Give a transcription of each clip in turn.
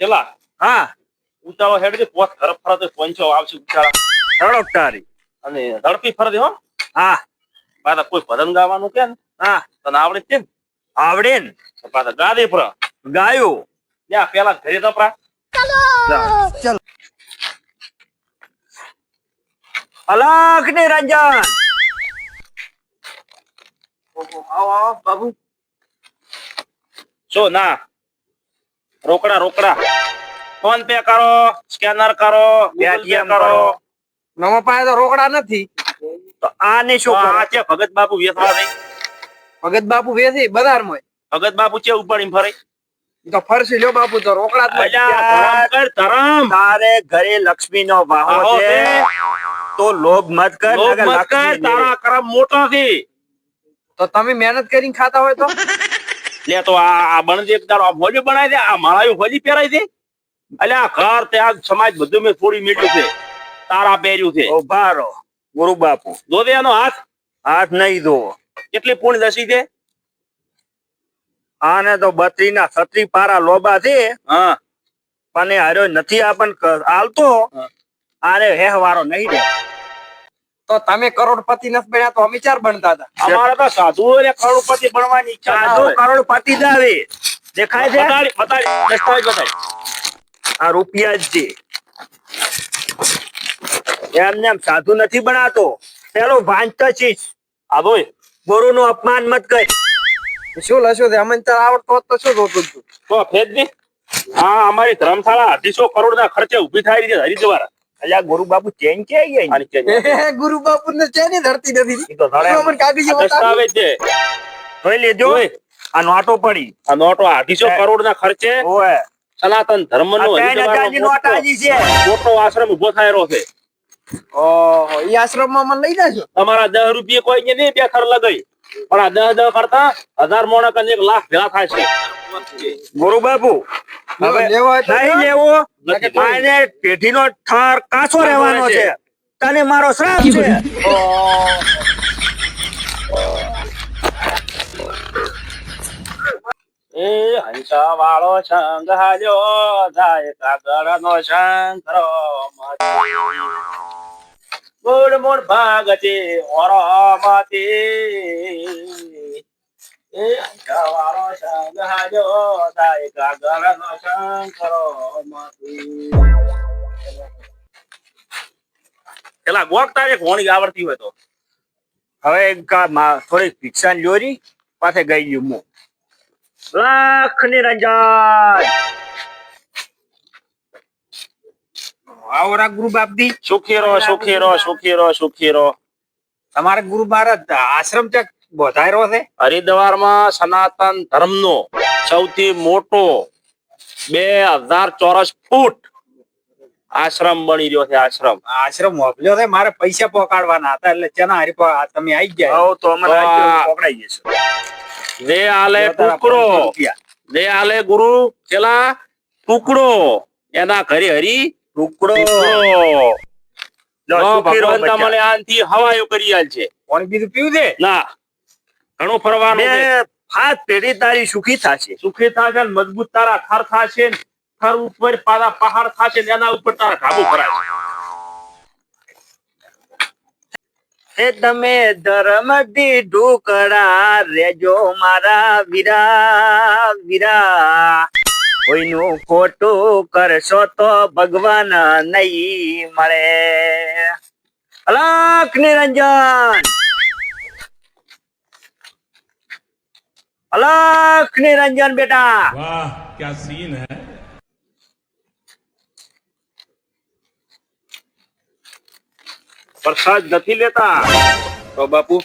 પેલા હા ઉચાળો હેડ દે પોત ઘર ફરતો પંચો આવશે ઉચાળા રડોટારી અને ઝડપી ફરદે હો હા પાછા કોઈ ભજન ગાવાનું કે ને હા તને આવડે જ છે ને આવડે ને તો પાછા ગા દે પર ગાયો ત્યાં પેલા ઘરે તપરા ચાલ અલખ નિરંજન આવો આવો બાબુ જો ના રોકડા રોકડા ફોન પે કરો સ્કેનર કરો Google Pay ATM કરો નવા પાસે તો રોકડા નથી. તો આને શું તો કરે આ છે ભગત બાપુ વેચવા દે ભગત બાપુ વેચી બજારમાં ભગત બાપુ છે ઉપાડીને ફરે તો ફરસી લ્યો બાપુ તો રોકડા જ નથી. અલ્યા ધરમ કર ધરમ તારે ઘરે લક્ષ્મી નો વાહો આહો છે છે. તો લોભ મત કર લોભ નકર મત કર લક્ષ્મી તારા કરમ મોટો છે તો તમે મહેનત કરીને ખાતા હોય તો લે તો આ બણદેવ તારો આ હોલી બનાવી દે આ માળાયું હોલી પહેરાઈ દે અલ્યા ઘર ત્યાગ સમાજ બધું મેં થોડી મીઠું છે તારા પહેર્યું છે ઉભા રહો ગુરુ બાપુ જો દે એનો હાથ હાથ નહીં દો કેટલી પૂર્ણ દસી છે આને તો બત્રી ના છત્રી પારા લોબા છે હા પણ એ હાર્યો નથી આપણ હાલતો હા. આને હેહવારો નહીં દે તો તમે કરોડપતિ નથી બન્યા તો અમે ચાર બનતા હતા. અમારે તો સાધુઓને કરોડપતિ બનવાની ઈચ્છા ના સાધુ હોય. કરોડ પતિ દાવે દેખાય છે બતાડી બતાડી દસ્તાવેજ બતાડી આ રૂપિયા જ છે એમને એમ સાધુ નથી બનાતો પેલો ભાંજતો છે આ જોઈ ગુરુ નું અપમાન મત કર શું લશો તે અમને ચાર આવડતો હોત તો શું જોતું હતું? તો ફેદ ની હા અમારી ધર્મશાળા 250 કરોડ ના ખર્ચે ઉભી થાય છે હરિદ્વાર અલ્યા ગુરુ બાપુ ચેન્જ કે આની ચેન્જ. ગુરુ બાપુ ને ચેની ધરતી નથી. ઈ તો ધરે અમને કાગળિયા આ બતાવો. દસ્તાવેજ છે જોઈ લેજો જોઈ. આ નોટો પડી આ નોટો 250 કરોડ ના ખર્ચે ઓય સનાતન ધર્મ નો આ 3000 ની નોટ આજી છે મોટો આશ્રમ ઉભો થયેલો છે ઓહો ઈ આશ્રમમાં મને લઈ જાજો. તમારા 10 રૂપિયા કોઈ ને નહીં બે ખર લગાઈ પણ આ 10 કરતા 1000 મોણક અને 1 લાખ ભેગા થાય છે ગુરુ બાપુ હવે લેવો હોય તો નહીં લ્યો. લેવો આને પેઢીનો ઠાર કાચો રહેવાનો છે તને મારો શ્રાપ છે એ હંસા વાળો સંગ હાલ્યો જાય કાગળ નો શંકરો મૂળ મૂળ ભાગતી ઓરમાતી એ હંસા વાળો સંગ હાલ્યો જાય કાગળ નો શંકરો પેલા ગોક તારે ઘોણી આવડતી હોય તો હવે થોડીક ભિક્ષા જોરી પાસે ગઈ ગયું હું લાખ નિરંજન આવો રા ગુરુ બાપજી. સુખી રહો સુખી રહો સુખી રહો સુખી રહો તમારા ગુરુ મહારાજ આશ્રમ ચક બોધાયરો છે. હરિદ્વારમાં સનાતન ધર્મનો સૌથી મોટો 2000 ચોરસ ફૂટ આશ્રમ બની રહ્યો છે આશ્રમ આશ્રમ મોકલ્યો છે મારે પૈસા પહોંચાડવાના હતા એટલે ચેના હરી તમે આવી ગયા. આવો તો અમને તો આજે પકડાઈ જશે જે આલે ટુકડો જે આલે ગુરુ પેલા ટુકડો એના ઘરે હરી ટુકડો લો, ભગવંતા મને આનથી હવાયો કરી આલ છે પાણી બીજું પીવું છે. ના ઘણું ફરવાનું છે હાથ પેઢી તારી સુખી થશે સુખી થશે ને મજબૂત તારા થર થશે ને થર ઉપર પાછા પહાડ થશે ને એના ઉપર તારા ઢાબુ ભરાશે એ તમે ધર્મ દી ઢુકડા રેજો મારા વીરા વીરા કોઈનું ખોટું કરશો તો ભગવાન નહીં મળે અલખ નિરંજન અલખ નિરંજન બેટા वाह क्या सीन है। પ્રસાદ નથી લેતા તો બાપુ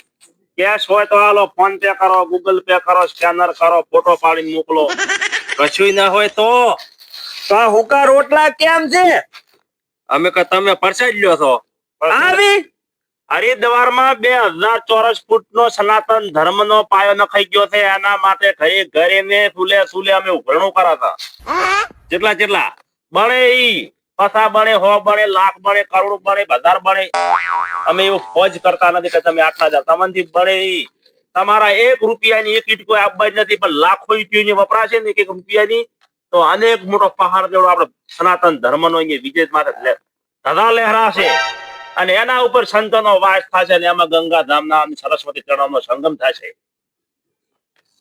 કેશ હોય તો હાલો ફોન પે કરો ગૂગલ પે કરો સ્કેનર કરો ફોટો પાડીને મોકલો કશું ના હોય તો આ હુકા રોટલા કેમ છે અમે કે તમે પ્રસાદ લ્યો છો આવી હરિદ્વારમાં 2000 ચોરસ ફૂટ નો સનાતન ધર્મ નો પાયો નખાઈ ગયો છે એના માટે ઘરે ઘરે ને સુલે સુલે અમે ઉઘરણું કરાતા જેટલા બને ઈ પસા બને 100 બને લાખ બને કરોડ બને 1000 બને અમે એવું ફોજ કરતા નથી કે તમે આટલા જાવ તમને બને ઈ તમારા 1 રૂપિયાની એક ઈટ કોઈ આપવા જ નથી પણ લાખો ઈટીઓની વપરાશે ને 1 રૂપિયાની તો અનેક મોટો પહાડ જેવડો આપણો સનાતન ધર્મનો અહીંયા વિજય માટે ધજા લહેરાશે અને એના ઉપર સંતોનો વાસ થશે અને એમાં ગંગાધામના અને સરસ્વતી ચરણનો સંગમ થશે.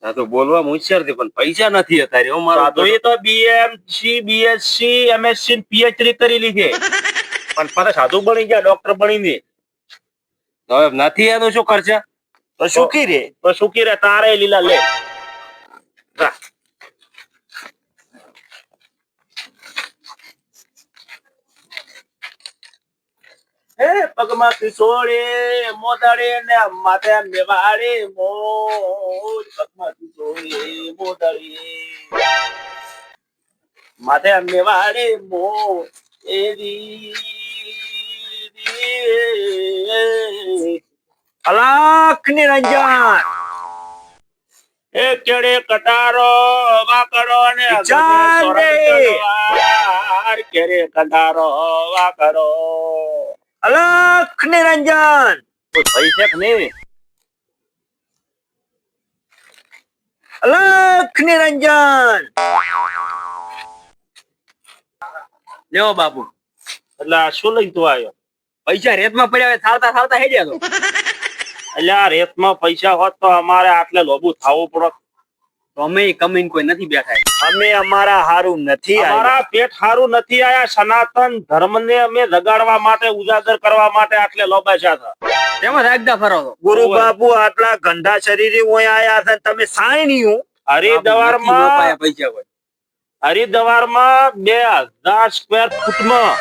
આ તો બોલવા હોશિયાર છે પણ પૈસા નથી અત્યારે હો મારો તો એ તો બીએમસી બીએસસી એમએસસી પીએચડી કરી લીધી પણ પાછા સાધુ બની ગયા, ડોક્ટર બનીને. હવે નથી એનું શું કરશે? તો સુખી રે, તો સુખી રે. તારે લીલા લે. જા. હે પગમાં કિશોરે મોદડે ને માથે મેવાડે મોજ. પગમાં કિશોરે મોદડે માથે મેવાડે મોજ. અલાખ નિરંજન એ કેડે કટારો વાકડો ને ચાંદે. કેડે કટારો વાકડો. અલાખ નિરંજન કોઈ ભાઈ છે કે નહીં? અલાખ નિરંજન લેવો બાપુ, એટલે આ શું લઈને તું આવ્યો? પૈસા રેતમાં પડ્યા હોય, થાળતા થાળતા હેડ્યા તો. એટલે આ રેતમાં પૈસા હોત તો અમારે આટલે લોબુ થવું પડત. તો અમે કમીને કોઈ નથી બેઠા. અમે અમારા હારું નથી આવ્યા. અમારા પેટ હારું નથી આયા. સનાતન ધર્મને અમે જગાડવા માટે, ઉજાગર કરવા માટે આટલે લોબાશ્યા હતા. તેમાં રાખતા ફરો તો. ગુરુ બાપુ આટલા ગંધા શરીરે ઓય આયા છે ને તમે સાયણીયું હરિદ્વારમાં પૈસા હોય. હરિદ્વારમાં 2000 સ્ક્વેર ફૂટમાં,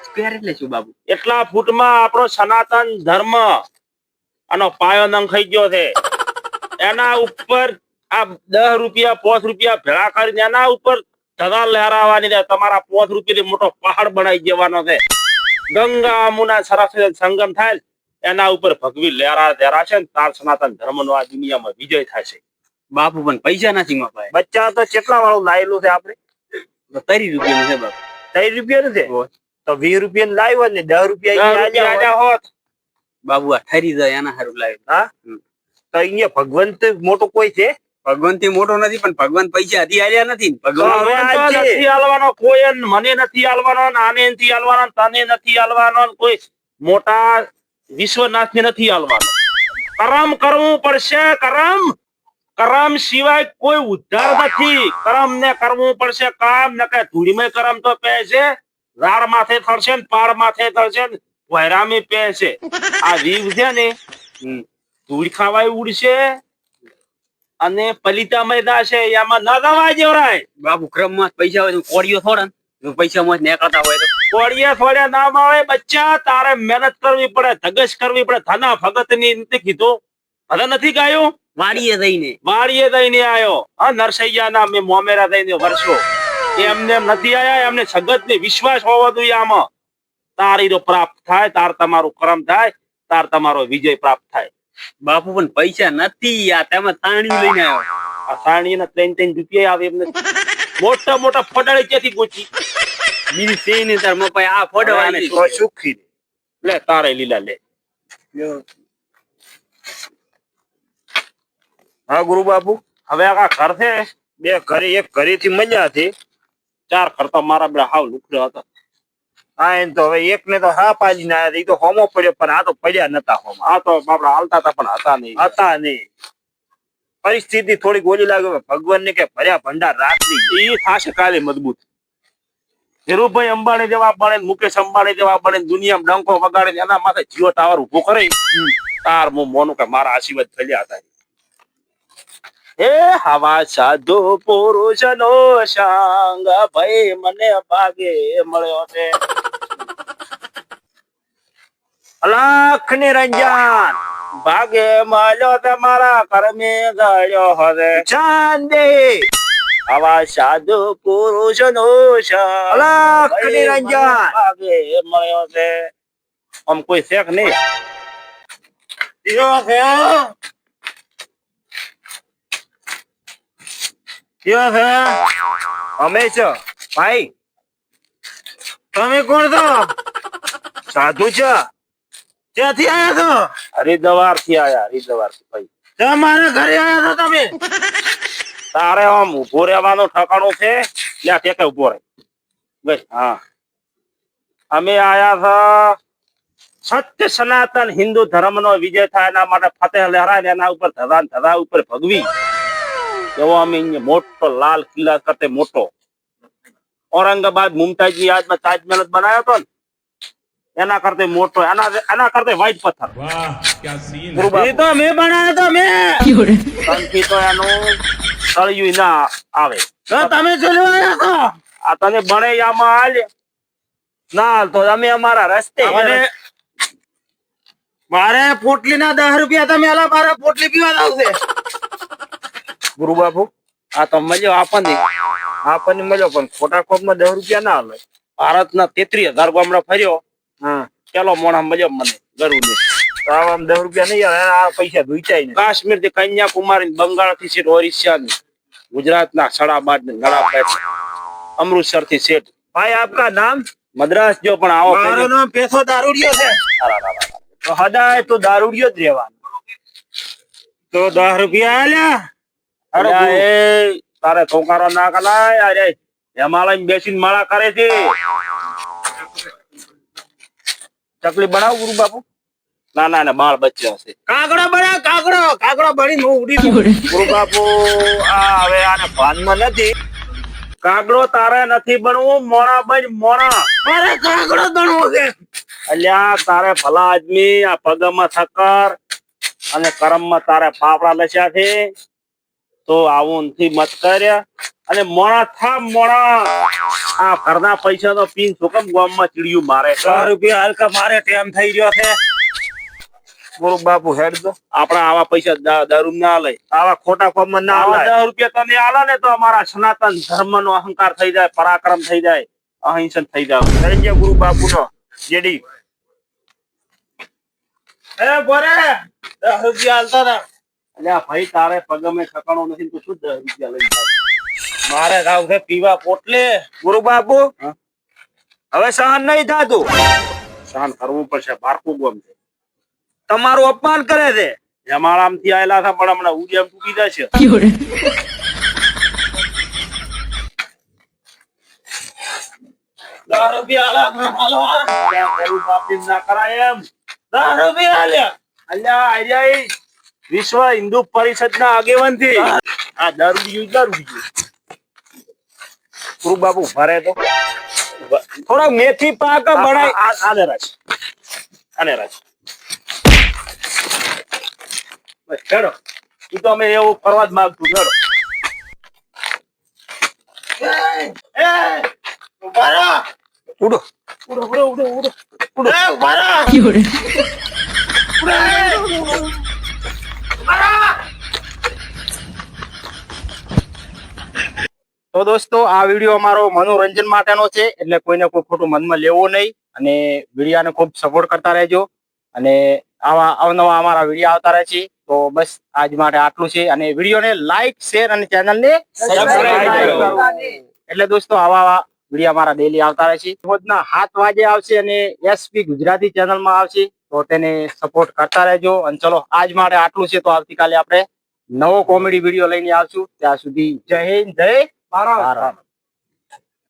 સ્ક્વેર એટલે શું બાપુ? એટલા ફૂટમાં આપણો સનાતન ધર્મ આનો પાયો નંખાઈ ગયો છે. એના ઉપર આ 10 રૂપિયા 5 રૂપિયા ભેળા કરીને એના ઉપર ધજા લહેરાવાની છે. તમારા 5 રૂપિયાની મોટો પહાડ બનાવી દેવાનો છે. ગંગા યમુના સરસ્વતી સંગમ થાય એના ઉપર ભગવી લહેરાશે ને તાર સનાતન ધર્મનો આ દુનિયામાં વિજય થશે. બાપુ પણ પૈસા નથી મપાય. બચ્ચા તો કેટલા વાળું લાયેલું છે આપણે? 30 રૂપિયાનું છે બાપુ. 30 રૂપિયાનું છે હોય. તો 20 રૂપિયાનું લાવ્યો ને 10 રૂપિયા 10 રૂપિયા આલ્યા હોત. બાબુ આ ઠરી જાય એના હારું લાવ્યું. હા તો અહીંયા ભગવંત મોટો કોઈ છે? ભગવાન થી મોટો નથી પણ ભગવાન પૈસા હજી આલ્યા નથી. ભગવાન હવે ભગવાન તો આજે. નથી આલવાનો કોઈ, ને મને નથી આલવાનો, ને આને નથી આલવાનો, ને તને નથી આલવાનો, ને કોઈ મોટા વિશ્વનાથને નથી આલવાનો. કર્મ કરવું પડશે. કર્મ કર્મ સિવાય કોઈ ઉદ્ધાર નથી. કર્મ ને કરવું પડશે. કામ ને કઈ ધૂળીમાં કર્મ તો પે છે. ઝાડ માથે થડશે ને પાડ માથે થડશે ને વહેરામી પે છે. આ જીવ છે ને ધૂળ ખાવાય ઉડશે અને પલિતા મેદા છે. એમાં ન દવા જેવરાય. બાપુ ક્રમ માં પૈસા હોય તો કોળીઓ થોડા ને. જો પૈસા માં નીકળતા હોય તો કોળિયા થોડે નામ આવે. બચ્ચા તારે મહેનત કરવી પડે, ધગશ કરવી પડે. ધના ભગત ની નથી કીધું, ભલે નથી ગાયું. વાડીએ જઈને વાડીએ દઈને આયો. હા, નરસૈયા ના મેં મોમેરા દઈને વર્ષો. એમને એમ નથી આયા. એમને સગત ને વિશ્વાસ હોવો જોઈએ આમાં. તારી તો પ્રાપ્ત થાય, તાર તમારું કર્મ થાય, તાર તમારો વિજય પ્રાપ્ત થાય. બાપુ પણ પૈસા નથી. આ તમે તાણ્યું લઈને આવ્યો. આ સાણી ના 3 રૂપિયા આવે એમને. મોટા મોટા ફડાળી ક્યાંથી ગોચી? બીજી છે ને તાર મપાય આ ફોડવાની. તો સુખી રે. લે તારે લીલા લે. હા ગુરુ બાપુ, હવે આ ઘર છે. 2 ઘરે, એક ઘરેથી મજા હતી. 4 ઘર તો મારા બે હાવ લુકડ્યા હતા. હા એમ તો હવે એક ને તો હા પાડીને આયા હતા. ઈ તો હોમો પડ્યો પણ આ તો પડ્યા નતા હોમા. આ તો આપડા હાલતા હતા પણ હતા નહીં. હતા નહીં. પરિસ્થિતિ થોડી ગોલી લાગે. ભગવાન ને કે ભર્યા ભંડાર રાખવી. એ થશે કાલે મજબૂત. ધીરુભાઈ અંબાણી જેવા બને, મુકેશ અંબાણી જેવા બને, દુનિયામાં ડંકો વગાડે એના માથે જીઓ ટાવર ઉભો કરે. તાર હું મોનું કે મારા આશીર્વાદ થયા હતા. હે હવા સાધુ પુરુષ નો સંગ ભાઈ મને ભાગે મળ્યો છે. અલાખ નિરંજન ભાગે મળ્યો તમારા કર્મે ગળ્યો હવે. ચાંદે આવા સાધુ પુરુષ નો સંગ અલાખ ભાઈ મને નિરંજન ભાગે મળ્યો છે. આમ કોઈ શેખ નહીં. કયો છે? અમે છો ભાઈ. તમે કોણ છો? સાધુ છો? ક્યાંથી આયા છો? હરિદ્વાર થી આયા. હરિદ્વાર થી ભાઈ. તમારા ઘરે આયા છો તમે? તારે આમ ઉભો રહેવાનું ઠકાણું છે ત્યાં ટેકે ઉભો રહે બસ હા અમે આયા છે સત્ય સનાતન હિન્દુ ધર્મનો વિજય થાય એના માટે ફતેહ લહેરાય ને એના ઉપર ધધા ને ધધા ઉપર ભગવી એવો અમે અહીંયા મોટો લાલ કિલ્લા કરતે મોટો ઔરંગાબાદ મુમતાજ ની યાદમાં તાજમહેલ બનાવ્યો હતો ને એના કરતે મોટો એના કરતે વ્હાઈટ પથ્થર वाह क्या सीन ગુરુ है બાપુ. એ તો મેં બનાવ્યો તો મેં તનથી તો એનું તળિયું ના આવે તો તમે ચલવા આવ્યા છો આ તને બને આમાં હાલ ના હાલ તો અમે અમારા રસ્તે મારે પોટલી ના 10 રૂપિયા તમે આલા, મારે પોટલી પીવા જાવ છે. ગુરુ બાપુ આ તો મળ્યો આપણને મળ્યો પણ ખોટા ખોટ માં 10 રૂપિયા ના હાલે ભારતના 33,000 ગામડા ફર્યો હા પેલો મોણા મળ્યો મને ગરુ ને આમ 10 રૂપિયા નહીં આવે આ પૈસા ધુઈચાય ને કાશ્મીર થી કન્યાકુમારી બંગાળ થી શેઠ ઓરિસ્સા ની ગુજરાત ના સડાબાદ ને નડાપેટ અમૃતસર થી શેઠ ભાઈ આપકા નામ? મદ્રાસ જો પણ આવો મારું નામ પેસો દારૂડિયો છે. તો હદાય તો દારૂડિયો જ રહેવાનો. તો 10 રૂપિયા આલ્યા. અરે અરે ગુરુ, એ તારે થોકારો ના કલાય અરે હિમાલય બેસીને માળા કરે છે ચકલી બનાવ ગુરુ બાપુ ના ના ના બાળ બચ્યા છે કાગડો બના, કાગડો બની હું ઉડી ગયો. ગુરુ બાપુ આ હવે આને ભાનમાં નથી કાગડો તારે નથી બનવું મોણા બન મોણા મારે કાગડો બનવો છે. અલ્યા તારે ભલા આદમી આ પગમાં થક્કર અને કરમમાં તારે ફાફડા લસ્યા છે તો આવું નથી મત કર્યા અને મોણા થા મોણા આ ઘરના પૈસા તો પીન સુકમ ગામમાં ચીડિયું મારે 10 રૂપિયા હલકા મારે ટેમ થઈ રહ્યો છે. ગુરુ બાપુ હેડ દો આપણા આવા પૈસા દારૂ ના લઈ આવા ખોટા ફોર્મમાં ના આવા આલાય. 10 રૂપિયા તમે આલો ને તો અમારા સનાતન ધર્મ નો અહંકાર થઈ જાય પરાક્રમ થઈ જાય અહિંસન થઈ જાય જય ગુરુ બાપુ નો જેડી. એ બોરે 10 રૂપિયા હાલતા હતા. અલ્યા ભાઈ તારે પગમે ઠકાણો નથી તો શું 10 રૂપિયા લઈ જાય મારે જાવ છે પીવા પોટલે. ગુરુ બાપુ હા? હવે સહન નહીં થાતું. સહન કરવું પડશે બારકું ગોમ છે તમારું અપમાન કરે છે. જમાળામથી આયેલા હતા પણ હમણાં ઉડિયામ તૂટી જશે 10 રૂપિયા હાલો. ત્યાં ગરીબ બાપની ના કરાય એમ 10 રૂપિયા હાલ્યા. અલ્યા આર્યા એ વિશ્વ હિન્દુ પરિષદ ના આગેવાન થી આ દારૂ ગુરુ બાપુ ભરે તો થોડા મેથી પાક બનાય. આને રાજ બસ હેડો ઈ તો અમે એવું કરવા જ માંગતું હેડો ઉભા રહો. ઉડો ઉડો ઉડો ઉડો ઉડો ઉડો ઉભા રહો. તો દોસ્તો આ વિડીયો અમારો મનોરંજન માટેનો છે એટલે કોઈને કોઈ ખોટું મનમાં લેવું નહીં અને વિડીયાને ખૂબ સપોર્ટ કરતા રહેજો અને આવા અવનવા અમારા વિડીયો આવતા રહે છે તો બસ આજ માટે આટલું છે અને વિડીયોને લાઈક શેર અને ચેનલને Subscribe કરો. એટલે દોસ્તો આવા વિડીયો અમારા ડેલી આવતા રહે છે રોજના 7 વાગે આવશે અને એસપી ગુજરાતી ચેનલમાં આવશે તો તેને સપોર્ટ કરતા રહેજો અને ચલો આજ માટે આટલું છે તો આવતીકાલે આપણે નવો કોમેડી વિડીયો લઈને આવશું ત્યાં સુધી જય હિન્દ જય ભારત.